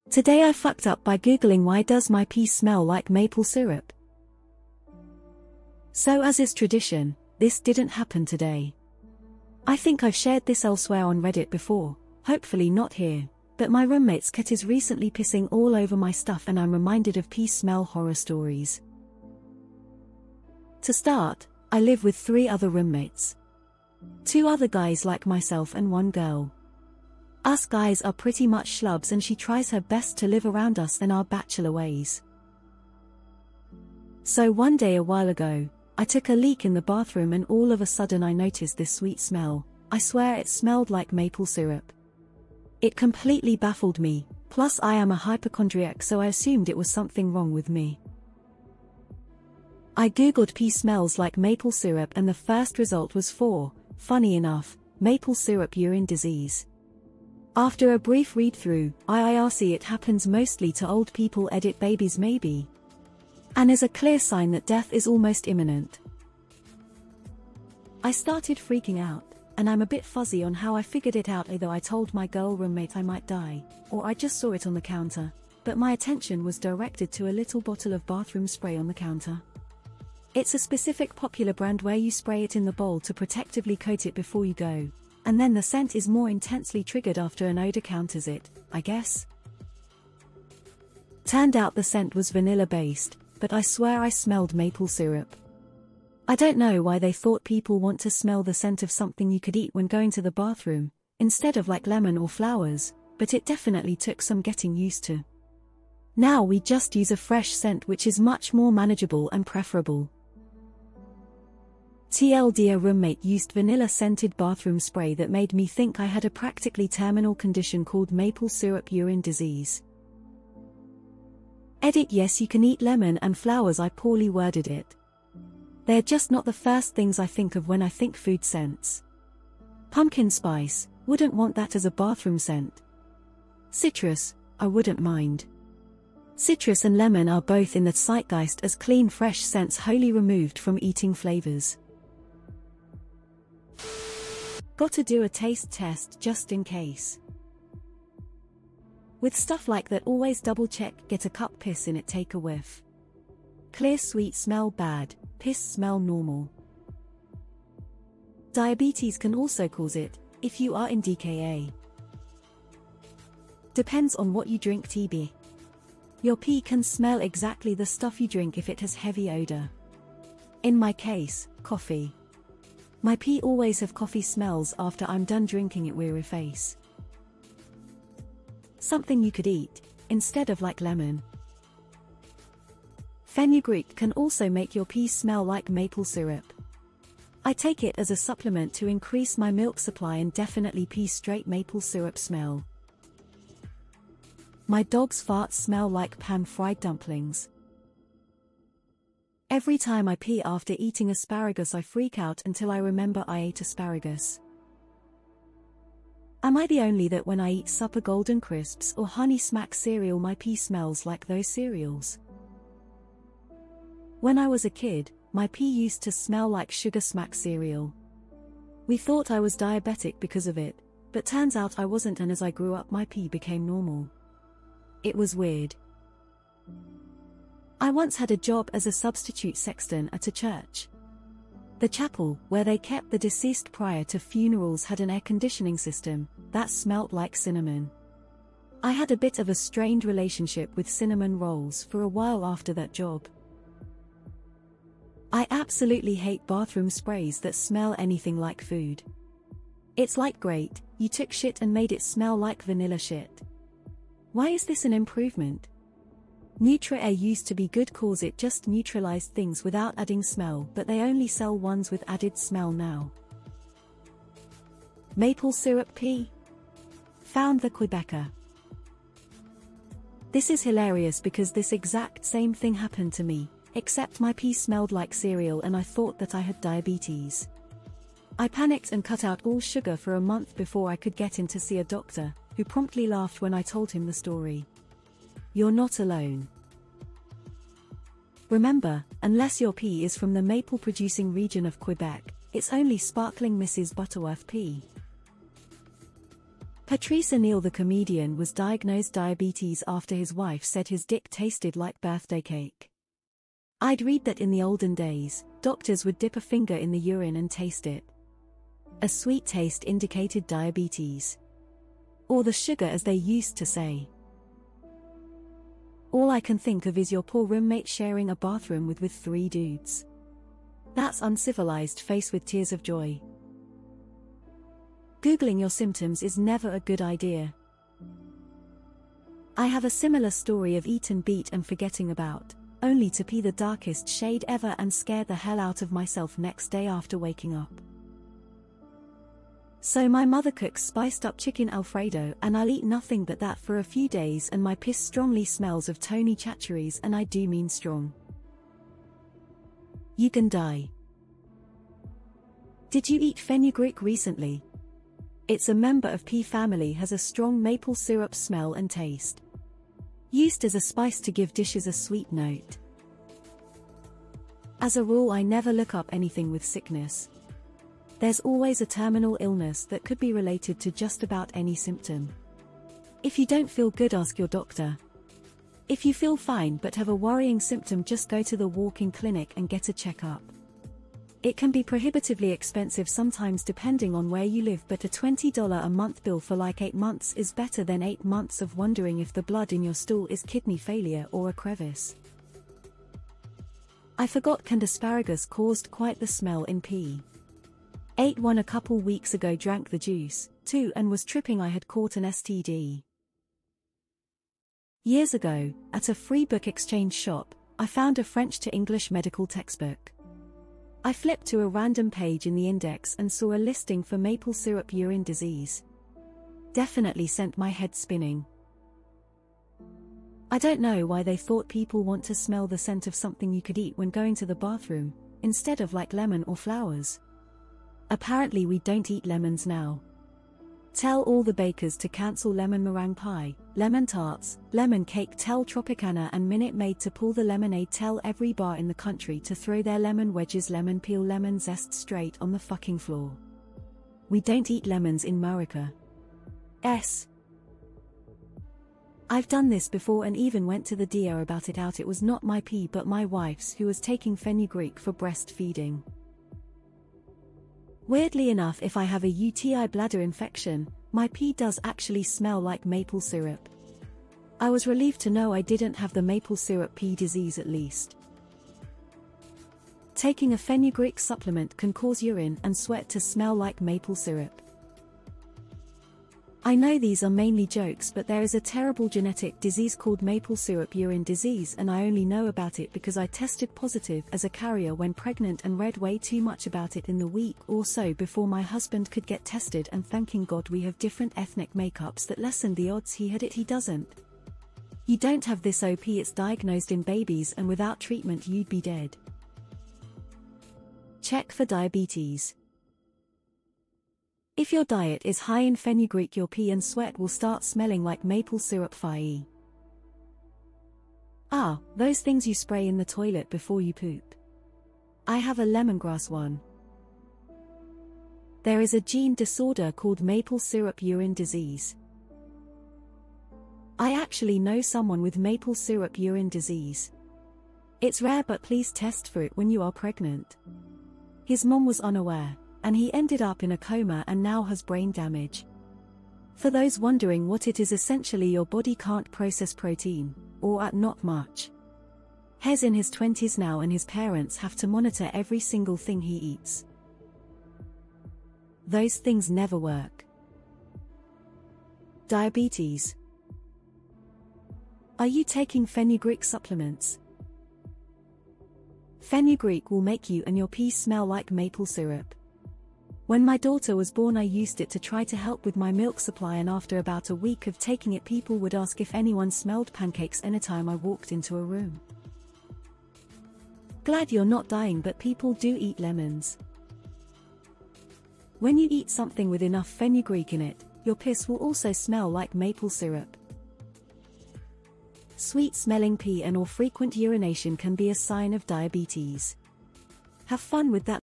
Today I fucked up by googling why does my pee smell like maple syrup. So as is tradition, this didn't happen today. I think I've shared this elsewhere on Reddit before, hopefully not here, but my roommate's cat is recently pissing all over my stuff and I'm reminded of pee smell horror stories. To start, I live with 3 other roommates. 2 other guys like myself and 1 girl. Us guys are pretty much schlubs and she tries her best to live around us in our bachelor ways. So one day a while ago, I took a leak in the bathroom and all of a sudden I noticed this sweet smell. I swear it smelled like maple syrup. It completely baffled me, plus I am a hypochondriac so I assumed it was something wrong with me. I googled pee smells like maple syrup and the first result was for, funny enough, maple syrup urine disease. After a brief read-through, IIRC it happens mostly to old people babies maybe. And is a clear sign that death is almost imminent. I started freaking out, and I'm a bit fuzzy on how I figured it out, either I told my girl roommate I might die, or I just saw it on the counter, but my attention was directed to a little bottle of bathroom spray on the counter. It's a specific popular brand where you spray it in the bowl to protectively coat it before you go, and then the scent is more intensely triggered after an odor counters it, I guess. Turned out the scent was vanilla-based, but I swear I smelled maple syrup. I don't know why they thought people want to smell the scent of something you could eat when going to the bathroom, instead of like lemon or flowers, but it definitely took some getting used to. Now we just use a fresh scent which is much more manageable and preferable. TLD, a roommate used vanilla-scented bathroom spray that made me think I had a practically terminal condition called maple syrup urine disease. Edit: yes, you can eat lemon and flowers. I poorly worded it. They're just not the first things I think of when I think food scents. Pumpkin spice, wouldn't want that as a bathroom scent. Citrus, I wouldn't mind. Citrus and lemon are both in the zeitgeist as clean fresh scents wholly removed from eating flavors. Got to do a taste test just in case. With stuff like that, always double check, get a cup, piss in it, take a whiff. Clear sweet smell bad, piss smell normal. Diabetes can also cause it, if you are in DKA. Depends on what you drink. TB. Your pee can smell exactly the stuff you drink if it has heavy odor. In my case, coffee. My pee always have coffee smells after I'm done drinking it. Weary face. Something you could eat, instead of like lemon. Fenugreek can also make your pee smell like maple syrup. I take it as a supplement to increase my milk supply and definitely pee straight maple syrup smell. My dog's farts smell like pan-fried dumplings. Every time I pee after eating asparagus I freak out until I remember I ate asparagus. Am I the only that when I eat supper Golden Crisps or Honey Smack cereal my pee smells like those cereals? When I was a kid, my pee used to smell like Sugar Smack cereal. We thought I was diabetic because of it, but turns out I wasn't, and as I grew up my pee became normal. It was weird. I once had a job as a substitute sexton at a church. The chapel, where they kept the deceased prior to funerals, had an air conditioning system that smelt like cinnamon. I had a bit of a strained relationship with cinnamon rolls for a while after that job. I absolutely hate bathroom sprays that smell anything like food. It's like, great, you took shit and made it smell like vanilla shit. Why is this an improvement? Neutra Air used to be good cause it just neutralized things without adding smell, but they only sell ones with added smell now. Maple syrup pee? Found the Quebecer. This is hilarious because this exact same thing happened to me, except my pee smelled like cereal and I thought that I had diabetes. I panicked and cut out all sugar for a month before I could get in to see a doctor, who promptly laughed when I told him the story. You're not alone. Remember, unless your pee is from the maple-producing region of Quebec, it's only sparkling Mrs. Butterworth pee. Patrice O'Neill, the comedian, was diagnosed diabetes after his wife said his dick tasted like birthday cake. I'd read that in the olden days, doctors would dip a finger in the urine and taste it. A sweet taste indicated diabetes. Or the sugar, as they used to say. All I can think of is your poor roommate sharing a bathroom with 3 dudes. That's uncivilized, faced with tears of joy. Googling your symptoms is never a good idea. I have a similar story of eat and beat and forgetting about, only to pee the darkest shade ever and scare the hell out of myself next day after waking up. So my mother cooks spiced up chicken Alfredo and I'll eat nothing but that for a few days and my piss strongly smells of Tony Chachere's, and I do mean strong. You can die. Did you eat fenugreek recently? It's a member of pea family, has a strong maple syrup smell and taste. Used as a spice to give dishes a sweet note. As a rule, I never look up anything with sickness. There's always a terminal illness that could be related to just about any symptom. If you don't feel good, ask your doctor. If you feel fine but have a worrying symptom, just go to the walk-in clinic and get a checkup. It can be prohibitively expensive sometimes depending on where you live, but a $20 a month bill for like 8 months is better than 8 months of wondering if the blood in your stool is kidney failure or a crevice. I forgot canned asparagus caused quite the smell in pee. Ate one a couple weeks ago, drank the juice, too, and was tripping I had caught an STD. Years ago, at a free book exchange shop, I found a French to English medical textbook. I flipped to a random page in the index and saw a listing for maple syrup urine disease. Definitely sent my head spinning. I don't know why they thought people want to smell the scent of something you could eat when going to the bathroom, instead of like lemon or flowers. Apparently we don't eat lemons now. Tell all the bakers to cancel lemon meringue pie, lemon tarts, lemon cake. Tell Tropicana and Minute Maid to pull the lemonade. Tell every bar in the country to throw their lemon wedges, lemon peel, lemon zest straight on the fucking floor. We don't eat lemons in America. I've done this before and even went to the DR about it out. It was not my pee but my wife's, who was taking fenugreek for breastfeeding. Weirdly enough, if I have a UTI bladder infection, my pee does actually smell like maple syrup. I was relieved to know I didn't have the maple syrup pee disease at least. Taking a fenugreek supplement can cause urine and sweat to smell like maple syrup. I know these are mainly jokes, but there is a terrible genetic disease called maple syrup urine disease, and I only know about it because I tested positive as a carrier when pregnant and read way too much about it in the week or so before my husband could get tested, and thanking God we have different ethnic makeups that lessen the odds he had it. He doesn't. You don't have this OP, it's diagnosed in babies and without treatment you'd be dead. Check for diabetes. If your diet is high in fenugreek, your pee and sweat will start smelling like maple syrup. Those things you spray in the toilet before you poop. I have a lemongrass one. There is a gene disorder called maple syrup urine disease. I actually know someone with maple syrup urine disease. It's rare, but please test for it when you are pregnant. His mom was unaware, and he ended up in a coma and now has brain damage. For those wondering what it is, essentially your body can't process protein, or not much. He's in his 20s now and his parents have to monitor every single thing he eats. Those things never work. Diabetes. Are you taking fenugreek supplements? Fenugreek will make you and your pee smell like maple syrup. When my daughter was born, I used it to try to help with my milk supply, and after about a week of taking it, people would ask if anyone smelled pancakes anytime I walked into a room. Glad you're not dying, but people do eat lemons. When you eat something with enough fenugreek in it, your piss will also smell like maple syrup. Sweet-smelling pee and or frequent urination can be a sign of diabetes. Have fun with that